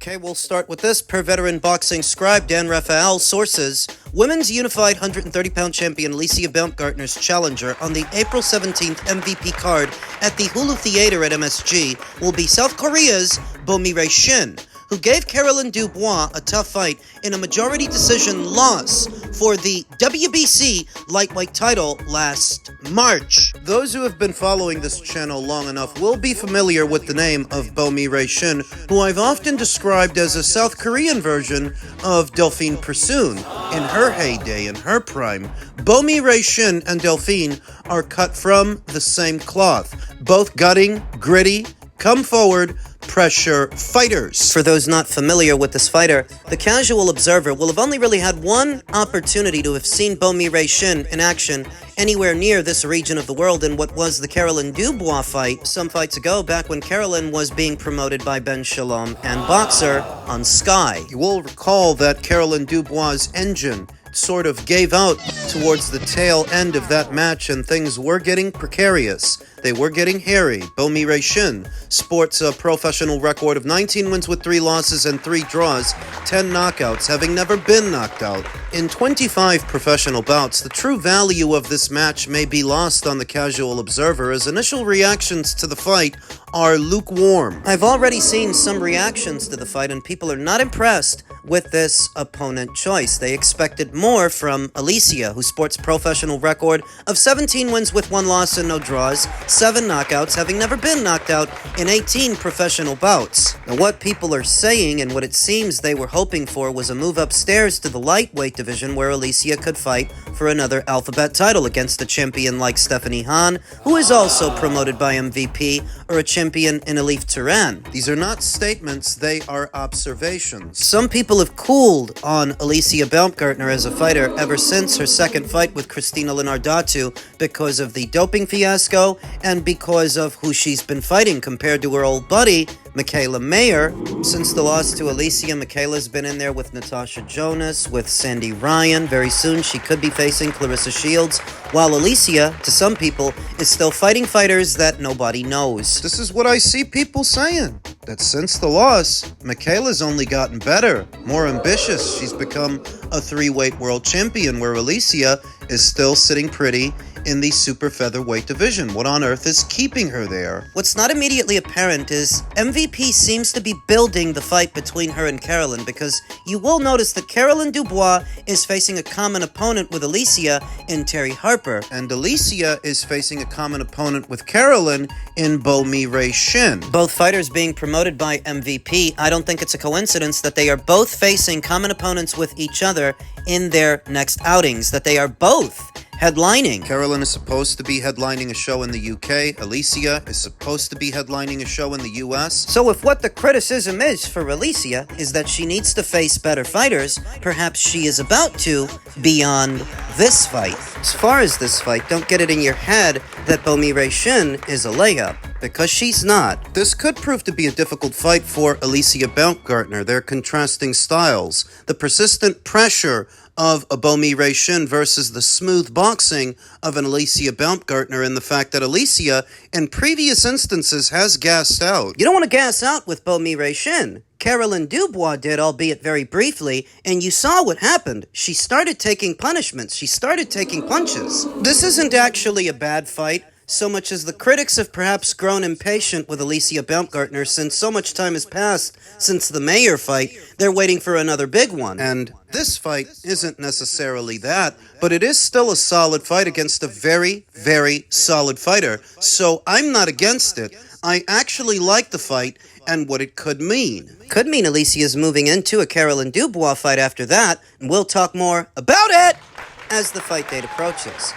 Okay, we'll start with this. Per veteran boxing scribe Dan Raphael, sources, Women's Unified 130-pound champion Alicia Baumgardner's challenger on the April 17th MVP card at the Hulu Theater at MSG will be South Korea's Shin, who gave Caroline Dubois a tough fight in a majority decision loss for the WBC lightweight title last March. Those who have been following this channel long enough will be familiar with the name of Shin, who I've often described as a South Korean version of Delphine Persoon. In her heyday, in her prime, Shin and Delphine are cut from the same cloth. Both gutting, gritty, come forward, pressure fighters. For those not familiar with this fighter, the casual observer will have only really had one opportunity to have seen Shin in action anywhere near this region of the world in what was the Caroline Dubois fight some fights ago, back when Caroline was being promoted by Ben Shalom and Boxer on Sky. You will recall that Caroline Dubois' engine sort of gave out towards the tail end of that match, and things were getting precarious. They were getting hairy. Shin sports a professional record of 19 wins with 3 losses and 3 draws, 10 knockouts, having never been knocked out. In 25 professional bouts, the true value of this match may be lost on the casual observer, as initial reactions to the fight are lukewarm. I've already seen some reactions to the fight, and people are not impressed with this opponent choice. They expected more from Alicia, who sports a professional record of 17 wins with 1 loss and no draws, 7 knockouts, having never been knocked out in 18 professional bouts. Now, what people are saying, and what it seems they were hoping for, was a move upstairs to the lightweight division where Alicia could fight for another alphabet title against a champion like Stephanie Han, who is also promoted by MVP, or a champion in Elif Turan. These are not statements, they are observations. Some people have cooled on Alicia Baumgardner as a fighter ever since her second fight with Christina Linardatu because of the doping fiasco and because of who she's been fighting compared to her old buddy, Michaela Mayer. Since the loss to Alicia, Michaela's been in there with Natasha Jonas, with Sandy Ryan. Very soon she could be facing Clarissa Shields, while Alicia, to some people, is still fighting fighters that nobody knows. This is what I see people saying, that since the loss, Michaela's only gotten better, more ambitious. She's become a 3-weight world champion, where Alicia is still sitting pretty in the super featherweight division. What on earth is keeping her there? What's not immediately apparent is MVP seems to be building the fight between her and Caroline, because you will notice that Caroline Dubois is facing a common opponent with Alicia in Terry Harper, and Alicia is facing a common opponent with Caroline in Shin. Both fighters being promoted by MVP, I don't think it's a coincidence that they are both facing common opponents with each other in their next outings, that they are both headlining. Caroline is supposed to be headlining a show in the UK. Alicia is supposed to be headlining a show in the US. So if what the criticism is for Alicia is that she needs to face better fighters, perhaps she is about to beyond this fight. As far as this fight, don't get it in your head that Shin is a layup, because she's not. This could prove to be a difficult fight for Alicia Baumgardner. Their contrasting styles, the persistent pressure of a Shin versus the smooth boxing of an Alicia Baumgardner, and the fact that Alicia, in previous instances, has gassed out. You don't want to gas out with Shin. Caroline Dubois did, albeit very briefly, and you saw what happened. She started taking punishments. She started taking punches. This isn't actually a bad fight, so much as the critics have perhaps grown impatient with Alicia Baumgardner since so much time has passed since the Mayer fight. They're waiting for another big one. And this fight isn't necessarily that, but it is still a solid fight against a very, very solid fighter. So I'm not against it. I actually like the fight and what it could mean. Could mean Alicia's moving into a Caroline Dubois fight after that, and we'll talk more about it as the fight date approaches.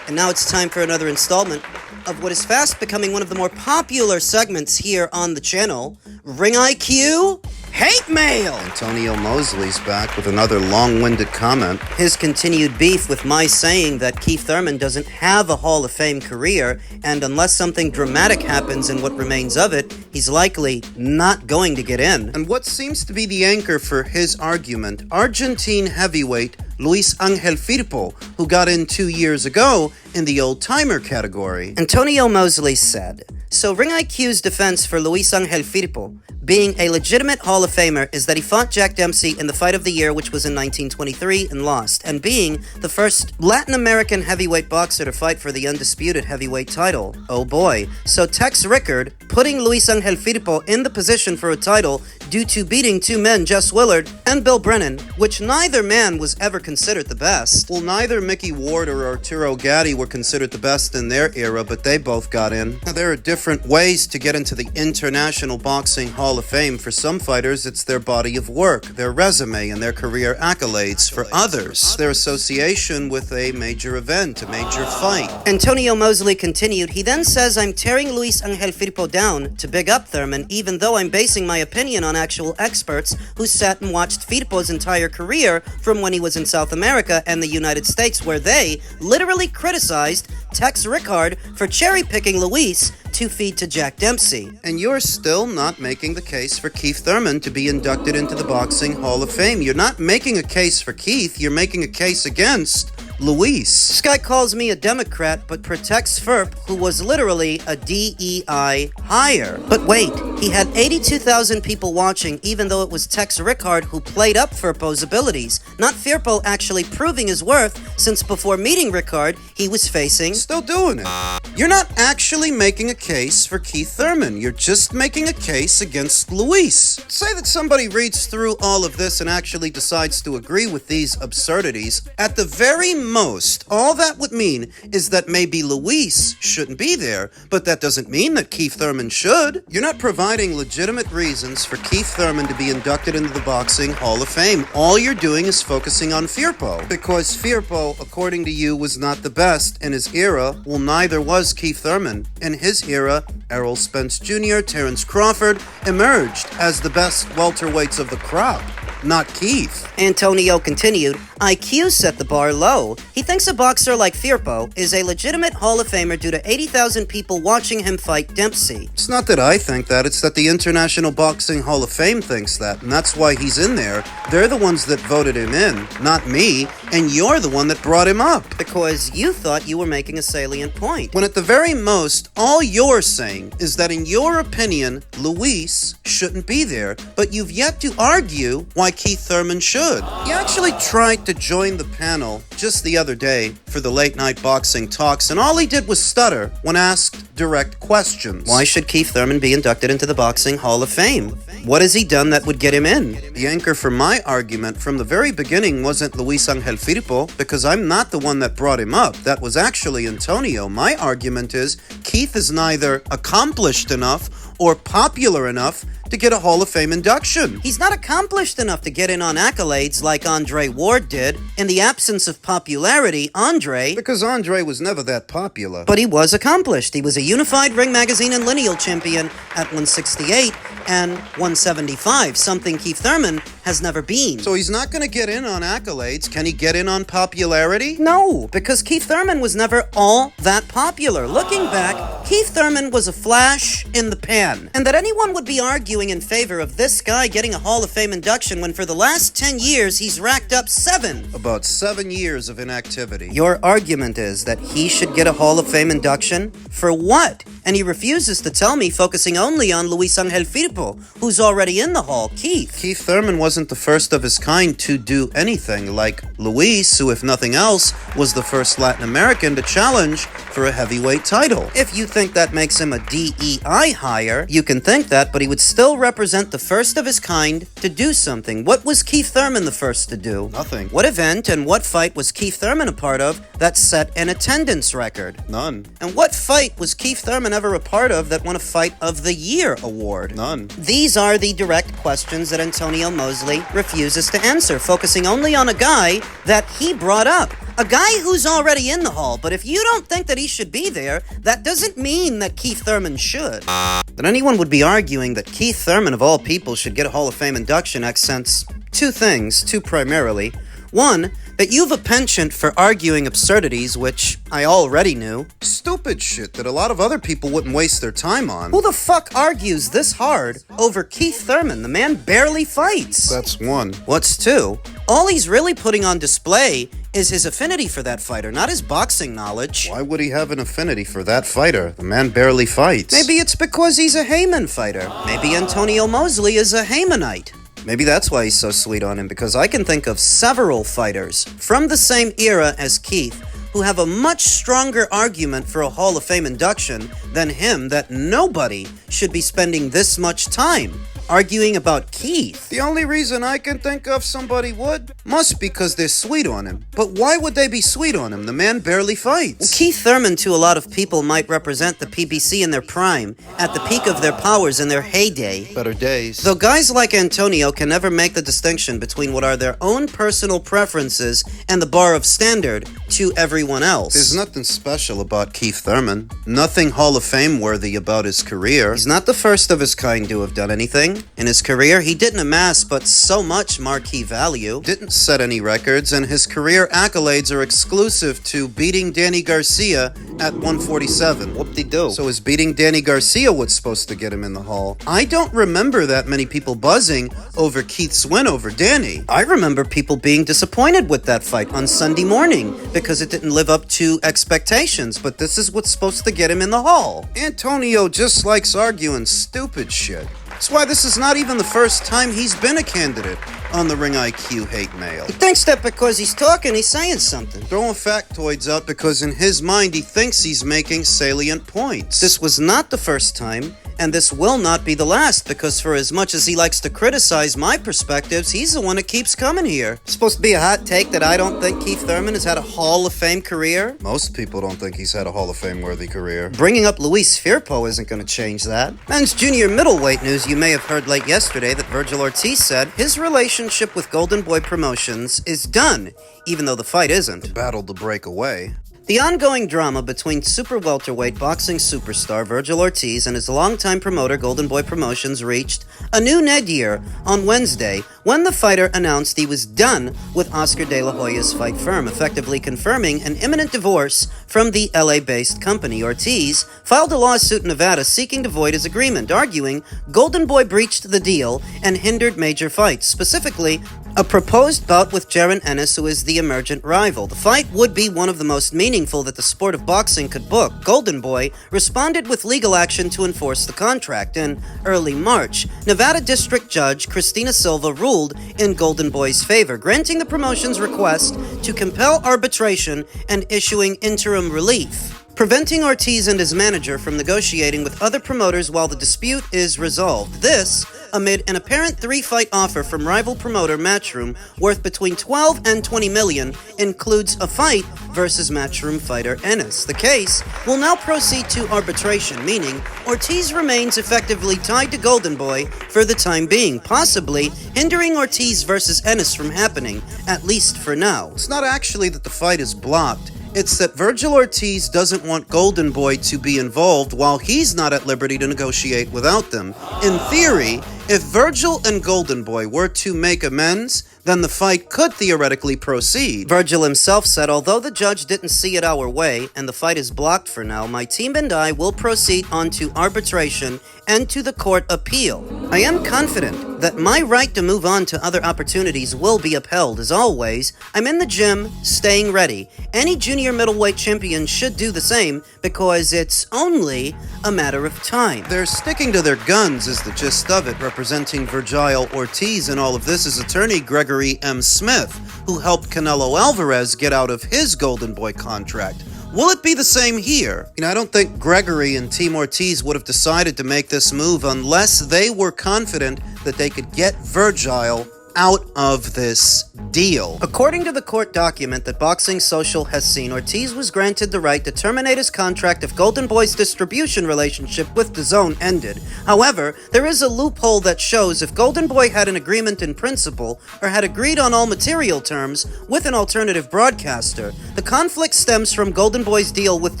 And now it's time for another installment of what is fast becoming one of the more popular segments here on the channel, Ring IQ Hate Mail! Antonio Mosley's back with another long-winded comment. His continued beef with my saying that Keith Thurman doesn't have a Hall of Fame career, and unless something dramatic happens in what remains of it, he's likely not going to get in. And what seems to be the anchor for his argument, Argentine heavyweight Luis Angel Firpo, who got in 2 years ago in the old-timer category. Antonio Mosley said, so Ring IQ's defense for Luis Angel Firpo being a legitimate Hall of Famer is that he fought Jack Dempsey in the fight of the year, which was in 1923, and lost, and being the first Latin American heavyweight boxer to fight for the undisputed heavyweight title. Oh boy. So Tex Rickard putting Luis Angel Firpo in the position for a title due to beating two men, Jess Willard and Bill Brennan, which neither man was ever considered the best. Well, neither Mickey Ward or Arturo Gatti were considered the best in their era, but they both got in. Now, there are different ways to get into the International Boxing Hall of Fame. For some fighters, it's their body of work, their resume, and their career accolades. For others, their association with a major event, a major fight. Antonio Mosley continued, he then says, I'm tearing Luis Angel Firpo down to big up Thurman, even though I'm basing my opinion on actual experts who sat and watched Firpo's entire career from when he was in South America and the United States, where they literally criticized Tex Rickard for cherry-picking Luis to feed to Jack Dempsey. And you're still not making the case for Keith Thurman to be inducted into the Boxing Hall of Fame. You're not making a case for Keith, you're making a case against Luis. This guy calls me a Democrat, but protects Firp, who was literally a DEI hire. But wait, he had 82,000 people watching, even though it was Tex Rickard who played up Firpo's abilities, not Firpo actually proving his worth, since before meeting Rickard, he was facing... Still doing it. You're not actually making a case for Keith Thurman, you're just making a case against Luis. Say that somebody reads through all of this and actually decides to agree with these absurdities. At the very most, all that would mean is that maybe Luis shouldn't be there, but that doesn't mean that Keith Thurman should. You're not providing legitimate reasons for Keith Thurman to be inducted into the Boxing Hall of Fame. All you're doing is focusing on Firpo, because Firpo, according to you, was not the best in his era. Well, neither was Keith Thurman. In his era, Errol Spence Jr., Terrence Crawford emerged as the best welterweights of the crop, not Keith. Antonio continued, IQ set the bar low. He thinks a boxer like Firpo is a legitimate Hall of Famer due to 80,000 people watching him fight Dempsey. It's not that I think that, it's that the International Boxing Hall of Fame thinks that, and that's why he's in there. They're the ones that voted him in, not me, and you're the one that brought him up. Because you thought you were making a salient point. When at the very most, all you're saying is that in your opinion, Luis shouldn't be there, but you've yet to argue why Keith Thurman should. He actually tried to join the panel just the other day for the late night boxing talks, and all he did was stutter when asked direct questions. Why should Keith Thurman be inducted into the Boxing Hall of Fame? What has he done that would get him in? The anchor for my argument from the very beginning wasn't Luis Angel Firpo, because I'm not the one that brought him up. That was actually Antonio. My argument is Keith is neither accomplished enough or popular enough to get a Hall of Fame induction. He's not accomplished enough to get in on accolades like Andre Ward did. In the absence of popularity, because Andre was never that popular. But he was accomplished. He was a Unified Ring Magazine and Lineal champion at 168 and 175, something Keith Thurman has never been. So he's not going to get in on accolades. Can he get in on popularity? No, because Keith Thurman was never all that popular. Looking back, Keith Thurman was a flash in the pan. And that anyone would be arguing in favor of this guy getting a Hall of Fame induction when for the last 10 years he's racked up 7. About 7 years of inactivity. Your argument is that he should get a Hall of Fame induction? For what? And he refuses to tell me, focusing only on Luis Angel Firpo, who's already in the hall. Keith Thurman wasn't the first of his kind to do anything like Luis, who, if nothing else, was the first Latin American to challenge for a heavyweight title. If you think that makes him a DEI hire, you can think that, but he would still represent the first of his kind to do something. What was Keith Thurman the first to do? Nothing. What event and what fight was Keith Thurman a part of that set an attendance record? None. And what fight was Keith Thurman ever a part of that won a Fight of the Year award? None. These are the direct questions that Antonio Mosley refuses to answer, focusing only on a guy that he brought up. A guy who's already in the hall, but if you don't think that he should be there, that doesn't mean that Keith Thurman should. That anyone would be arguing that Keith Thurman, of all people, should get a Hall of Fame induction accents two primarily. One, that you've a penchant for arguing absurdities, which I already knew. Stupid shit that a lot of other people wouldn't waste their time on. Who the fuck argues this hard over Keith Thurman? The man barely fights. That's one. What's two? All he's really putting on display is his affinity for that fighter, not his boxing knowledge. Why would he have an affinity for that fighter? The man barely fights. Maybe it's because he's a Heyman fighter. Maybe Antonio Mosley is a Heymanite. Maybe that's why he's so sweet on him, because I can think of several fighters from the same era as Keith who have a much stronger argument for a Hall of Fame induction than him, that nobody should be spending this much time arguing about Keith. The only reason I can think of somebody would must be because they're sweet on him. But why would they be sweet on him? The man barely fights. Well, Keith Thurman, to a lot of people, might represent the PBC in their prime, at the peak of their powers in their heyday. Better days. Though guys like Antonio can never make the distinction between what are their own personal preferences and the bar of standard to everyone else. There's nothing special about Keith Thurman. Nothing Hall of Fame worthy about his career. He's not the first of his kind to have done anything. In his career, he didn't amass but so much marquee value. Didn't set any records, and his career accolades are exclusive to beating Danny Garcia at 147. Whoop-de-doo. So is beating Danny Garcia what's supposed to get him in the Hall? I don't remember that many people buzzing over Keith's win over Danny. I remember people being disappointed with that fight on Sunday morning because it didn't live up to expectations, but this is what's supposed to get him in the Hall. Antonio just likes arguing stupid shit. That's why this is not even the first time he's been a candidate on the Ring IQ Hate Mail. He thinks that because he's talking, he's saying something. Throwing factoids out because in his mind he thinks he's making salient points. This was not the first time, and this will not be the last, because for as much as he likes to criticize my perspectives, he's the one that keeps coming here. It's supposed to be a hot take that I don't think Keith Thurman has had a Hall of Fame career. Most people don't think he's had a Hall of Fame worthy career. Bringing up Luis Firpo isn't going to change that. Men's junior middleweight news: you may have heard late yesterday that Vergil Ortiz said his relationship with Goldenboy Promotions is done, even though the fight isn't. Battled to break away. The ongoing drama between super welterweight boxing superstar Vergil Ortiz and his longtime promoter Goldenboy Promotions reached a new nadir on Wednesday when the fighter announced he was done with Oscar De La Hoya's fight firm, effectively confirming an imminent divorce from the LA-based company. Ortiz filed a lawsuit in Nevada seeking to void his agreement, arguing Goldenboy breached the deal and hindered major fights, specifically a proposed bout with Jaron Ennis, who is the emergent rival. The fight would be one of the most meaningful that the sport of boxing could book. Goldenboy responded with legal action to enforce the contract. In early March, Nevada District Judge Christina Silva ruled in Goldenboy's favor, granting the promotion's request to compel arbitration and issuing interim relief, preventing Ortiz and his manager from negotiating with other promoters while the dispute is resolved. This amid an apparent three-fight offer from rival promoter Matchroom worth between 12 and 20 million, includes a fight versus Matchroom fighter Ennis. The case will now proceed to arbitration, meaning Ortiz remains effectively tied to Goldenboy for the time being, possibly hindering Ortiz versus Ennis from happening, at least for now. It's not actually that the fight is blocked. It's that Vergil Ortiz doesn't want Goldenboy to be involved while he's not at liberty to negotiate without them. In theory, if Vergil and Goldenboy were to make amends, then the fight could theoretically proceed. Vergil himself said, although the judge didn't see it our way and the fight is blocked for now, my team and I will proceed on to arbitration and to the court appeal. I am confident that my right to move on to other opportunities will be upheld. As always, I'm in the gym, staying ready. Any junior middleweight champion should do the same because it's only a matter of time. They're sticking to their guns is the gist of it. Representing Vergil Ortiz in all of this is attorney Gregory M. Smith, who helped Canelo Alvarez get out of his Goldenboy contract. Will it be the same here? I don't think Gregory and Team Ortiz would have decided to make this move unless they were confident that they could get Vergil out of this deal. According to the court document that Boxing Social has seen, Ortiz was granted the right to terminate his contract if Goldenboy's distribution relationship with DAZN ended. However, there is a loophole that shows if Goldenboy had an agreement in principle or had agreed on all material terms with an alternative broadcaster, the conflict stems from Goldenboy's deal with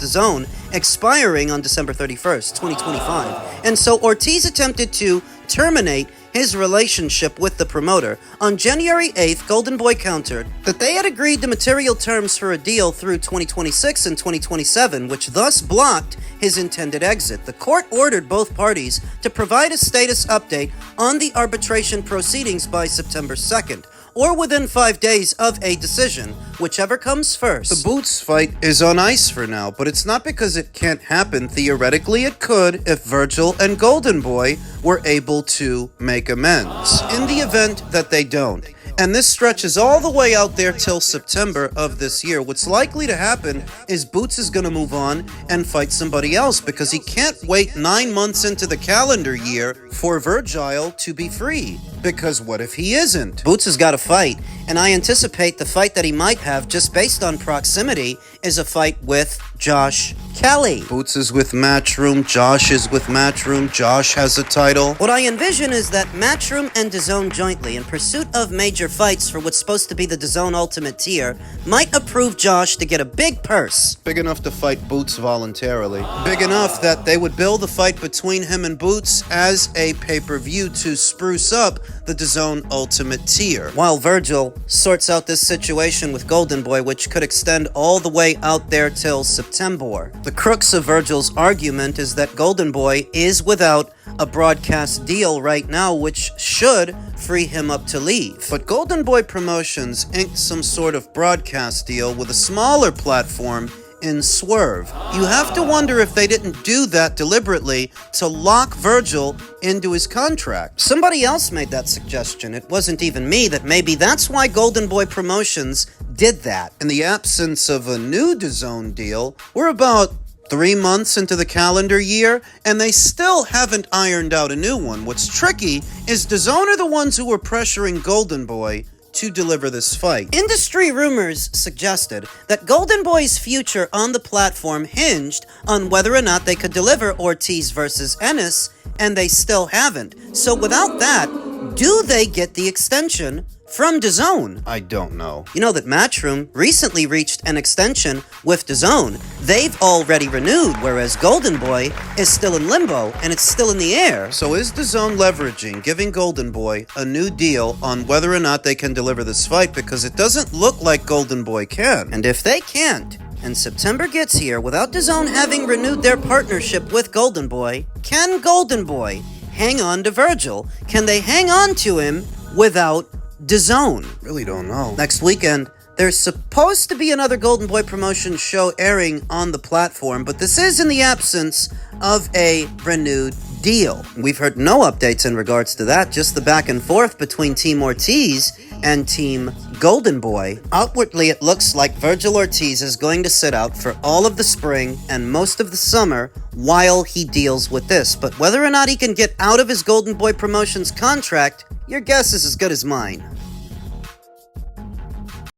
DAZN expiring on December 31st, 2025. And so Ortiz attempted to terminate his relationship with the promoter. On January 8th, Goldenboy countered that they had agreed to material terms for a deal through 2026 and 2027, which thus blocked his intended exit. The court ordered both parties to provide a status update on the arbitration proceedings by September 2nd. or within 5 days of a decision, whichever comes first. The Boots fight is on ice for now, but it's not because it can't happen. Theoretically, it could if Vergil and Goldenboy were able to make amends. In the event that they don't, and this stretches all the way out there till September of this year, what's likely to happen is Boots is going to move on and fight somebody else because he can't wait 9 months into the calendar year for Vergil to be free. Because what if he isn't? Boots has got to fight, and I anticipate the fight that he might have, just based on proximity, is a fight with Josh Kelly. Boots is with Matchroom, Josh is with Matchroom, Josh has a title. What I envision is that Matchroom and DAZN jointly, in pursuit of major fights for what's supposed to be the DAZN Ultimate Tier, might approve Josh to get a big purse. Big enough to fight Boots voluntarily. Big enough that they would bill the fight between him and Boots as a pay-per-view to spruce up the DAZN Ultimate Tier. While Vergil sorts out this situation with Goldenboy, which could extend all the way out there till September. The crux of Vergil's argument is that Goldenboy is without a broadcast deal right now, which should free him up to leave. But Goldenboy Promotions inked some sort of broadcast deal with a smaller platform in Swerve. You have to wonder if they didn't do that deliberately to lock Vergil into his contract. Somebody else made that suggestion. It wasn't even me. That maybe that's why Goldenboy Promotions did that. In the absence of a new DAZN deal, we're about 3 months into the calendar year, and they still haven't ironed out a new one. What's tricky is DAZN are the ones who were pressuring Goldenboy to deliver this fight. Industry rumors suggested that Goldenboy's future on the platform hinged on whether or not they could deliver Ortiz versus Ennis, and they still haven't. So without that, do they get the extension from DAZN? I don't know. You know that Matchroom recently reached an extension with DAZN. They've already renewed, whereas Goldenboy is still in limbo, and it's still in the air. So is DAZN leveraging, giving Goldenboy a new deal on whether or not they can deliver this fight? Because it doesn't look like Goldenboy can. And if they can't, and September gets here without DAZN having renewed their partnership with Goldenboy, can Goldenboy hang on to Vergil? Can they hang on to him without DAZN? Really don't know. Next weekend, there's supposed to be another Goldenboy Promotions show airing on the platform, but this is in the absence of a renewed deal. We've heard no updates in regards to that, just the back and forth between Team Ortiz and Team Goldenboy. Outwardly, it looks like Vergil Ortiz is going to sit out for all of the spring and most of the summer while he deals with this, but whether or not he can get out of his Goldenboy Promotions contract, your guess is as good as mine.